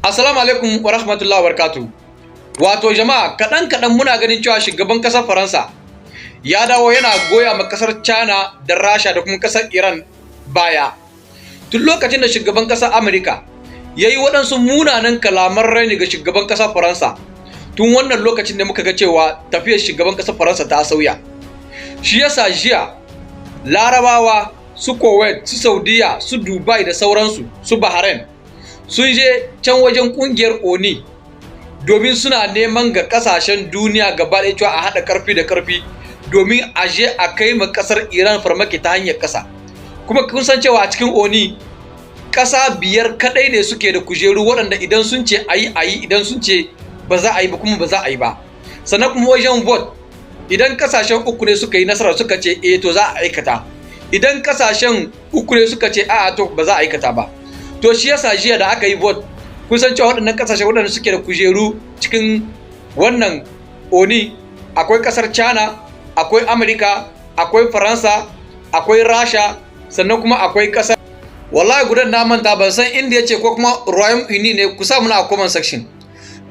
Assalamu alaikum wa rahmatullahi wa barakatuh. Wato jama'a kaɗan muna ganin cewa shugaban ƙasar Faransa ya dawo yana goya ma ƙasar China da Rasha da kuma ƙasar Iran baya. Tun lokacin da shugaban ƙasar Amurka ya yi waɗansu munanan kalaman raini ga shugaban ƙasar Faransa, tun wannan lokacin da muka ga cewa tafiyar shugaban ƙasar Faransa ta sauya. Shi yasa jiya Larabawa, su Kuwait, su Saudiya, su Dubai da sauransu, su Bahrain sun je can wajen kungiyar ONI domin suna neman ga kasashen duniya gaba ɗaya cewa a haɗa karfi da karfi domin a je a kai ma kasar Iran farmaki ta hanyar ƙasa. Kuma kun san cewa a cikin ONI ƙasa 5 kaɗai ne suke da kujeru waɗanda idan sun ce a yi idan sun ce ba za a yi ba kuma ba za a yi ba. Sannan kuma wajen vote idan kasashen uku ne suka yi nasara suka ce to za a aikata, idan kasashen uku ne suka ce a'a to ba za a aikata ba. To shi yasa jiya da aka yi vote kun san cewa waɗannan kasashe waɗanda suke da kujeru cikin wannan ONI akwai ƙasar China, akwai Amerika, akwai Faransa, akwai Rasha, sannan kuma akwai ƙasar wallahi gudan na manta ban san inda yace ko kuma Royal Uni ne, ku sa muna a comment section.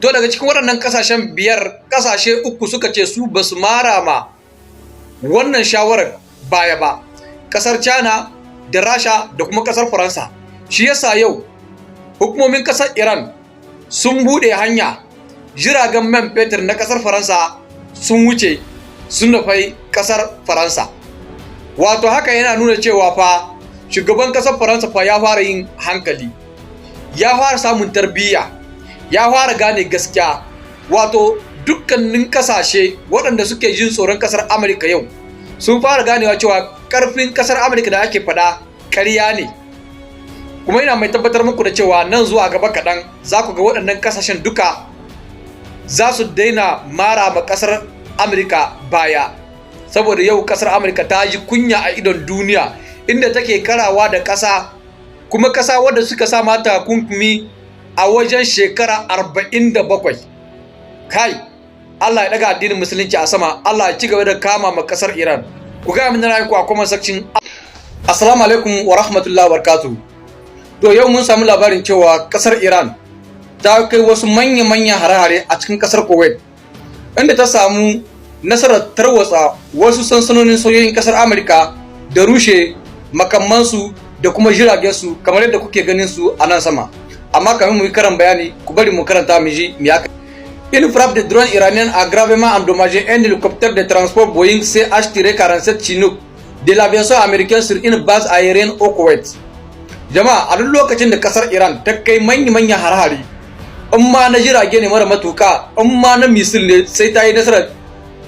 To daga cikin waɗannan kasashen 5 kasashe uku suka ce su basu mara ma wannan shawarar baya ba, ƙasar China da Rasha da kuma ƙasar Faransa. Shi yasa yau hukumomin kasar Iran sun bude hanya, jiragen man fetur na kasar Faransa sun wuce sun nufai kasar Faransa. Wato haka yana nuna cewa fa shugaban kasar Faransa fa ya fara yin hankali, ya fara samun tarbiyya, ya fara gane gaskiya. Wato dukkanin kasashe waɗanda suke jin tsoron kasar Amurka yau sun fara ganewa cewa karfin kasar Amurka da ake faɗa ƙarya ne. Kuma ina mai tabbatar muku da cewa nan zuwa gaba kaɗan za ku ga waɗannan ƙasashen duka za su daina mara ma ƙasar Amurka baya, saboda yau ƙasar Amurka ta ji kunya a idon duniya inda take karawa da ƙasa, kuma ƙasa wadda suka sa mata kunkumi a wajen shekara 47. Kai Allah ya daga addinin musulunci a sama, Allah ya ci gaba da kama ma ƙasar Iran. Ku ga min ra'ayinku a comment section. Assalamu alaikum wa rahmatullahi wa barakatuh. To yau mun samu labarin cewa kasar Iran ta kai wasu manya-manyan hare-hare a cikin kasar Kuwait, inda ta samu nasarar tarwatsa wasu sansanonin sojojin kasar Amurka da rushe makamansu da kuma jiragensu kamar yadda kuke ganin su a nan sama. Amma kamar mu yi karan bayani, ku bari mu karanta mu ji me aka. Une frappe de drone iranien a gravement endommagé un hélicoptère de transport Boeing CH-47 Chinook de l'aviation américaine sur une base aérienne au Kuwait. Jama'a a duk lokacin da kasar Iran ta kai manya-manyan har-hari, in ma na jirage ne mara matuka, in ma na misil ne, sai ta yi nasarar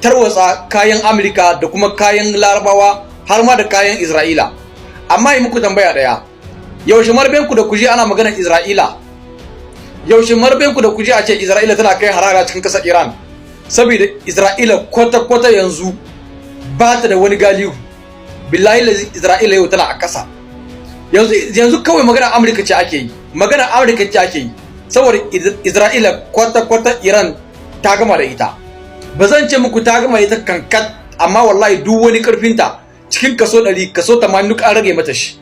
tarwatsa kayan Amurka da kuma kayan Larabawa har ma da kayan Isra'ila. Amma yi muku tambaya daya, yaushe marbenku da kuje ana maganar Isra'ila? Yaushe marbenku da kuje a ce Isra'ila tana kai harara cikin kasar Iran? Saboda Isra'ila kwata-kwata yanzu ba ta da wani galihu. Billahi Isra'ila yau tana a kasa. Yanzu kawai magana Amurka ce ake yi, magana Amurka ce ake yi, saboda Isra'ila kwata-kwata Iran ta gama da ita. Ba zan ce muku ta gama da ita kankat, amma wallahi duk wani karfinta cikin kaso 100 kaso 80 duk an rage mata shi.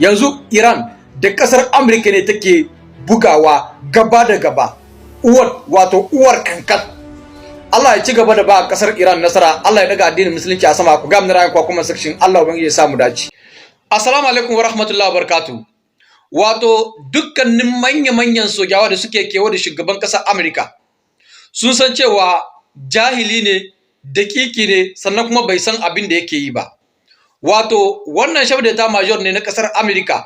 Yanzu Iran da kasar Amurka ne take bugawa gaba da gaba, uwar kankat. Allah ya ci gaba da ba kasar Iran nasara, Allah ya daga addinin musulunci a sama. Ku ga mun ra'ayin ku kuma section, Allah ubangiji ya samu dace. Assalamu alaikum wa rahmatullahi wa barakatuh. Wato dukkanin manya-manyan sojawa da suke kewa da shugaban ƙasar Amurka sun san cewa jahili ne, dakiki ne, sannan kuma bai san abin da yake yi ba. Wato wannan shabda major ne na ƙasar Amurka,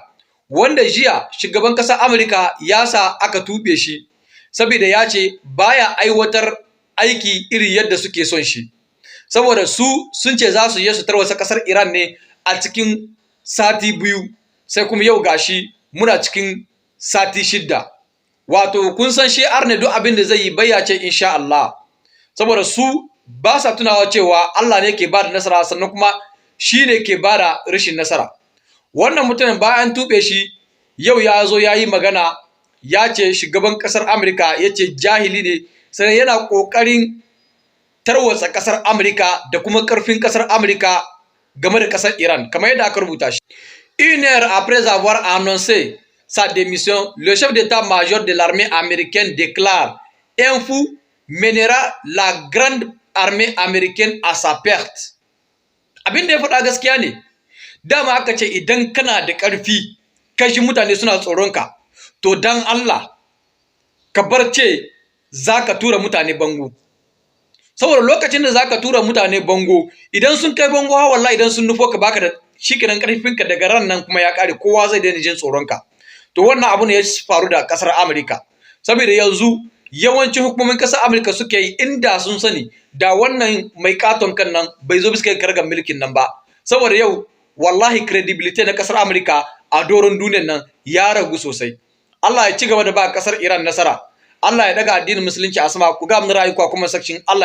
wanda jiya shugaban ƙasar Amurka ya sa aka tube shi saboda ya ce baya aiwatar aiki iri yadda suke son shi, saboda sun ce za su je su tarwasa ƙasar Iran ne a cikin sati 2, sai kuma yau gashi muna cikin sati 6. Wato kun san shi arne duk abin da zai yi bayyace insha Allah, saboda su ba sa tunawa cewa Allah ne ke bada nasara, sannan kuma shi ne ke bada rashin nasara. Wannan mutumin bayan tube shi yau ya zo ya yi magana, ya ce shugaban kasar Amurka ya ce jahili ne, sai yana kokarin tarwatsa kasar Amurka da kuma karfin kasar Amurka game da kasar Iran, kamar yadda aka rubuta shi. Une heure après avoir annoncé sa démission, le chef d'état-major de l'armée américaine déclare: un fou mènera la grande armée américaine à sa perte. Abin da ya faɗa gaskiya ne. Dama aka ce idan kana da ƙarfi kashi mutane suna tsoronka, to dan Allah ka bar ce za ka tura mutane bango. Saboda lokacin da za ka tura mutane bango, idan sun kai bango wallahi idan sun nufo ka baka da shikinan ƙarfinka daga ran nan kuma ya ƙare, kowa zai daina jin tsoronka. To wannan abu ne ya faru da ƙasar Amurka. Saboda yanzu yawancin hukumomin ƙasar Amurka suke yi, inda sun sani da wannan mai katon kan nan bai zo bisa kargar mulkin nan ba. Saboda yau wallahi credibility na ƙasar Amurka a doron duniyar nan ya ragu sosai. Allah ya ci gaba da ba ƙasar Iran nasara. Allah ya daga addinin musulunci a sama. Ku ga mun ra'ayi ku kuma section Allah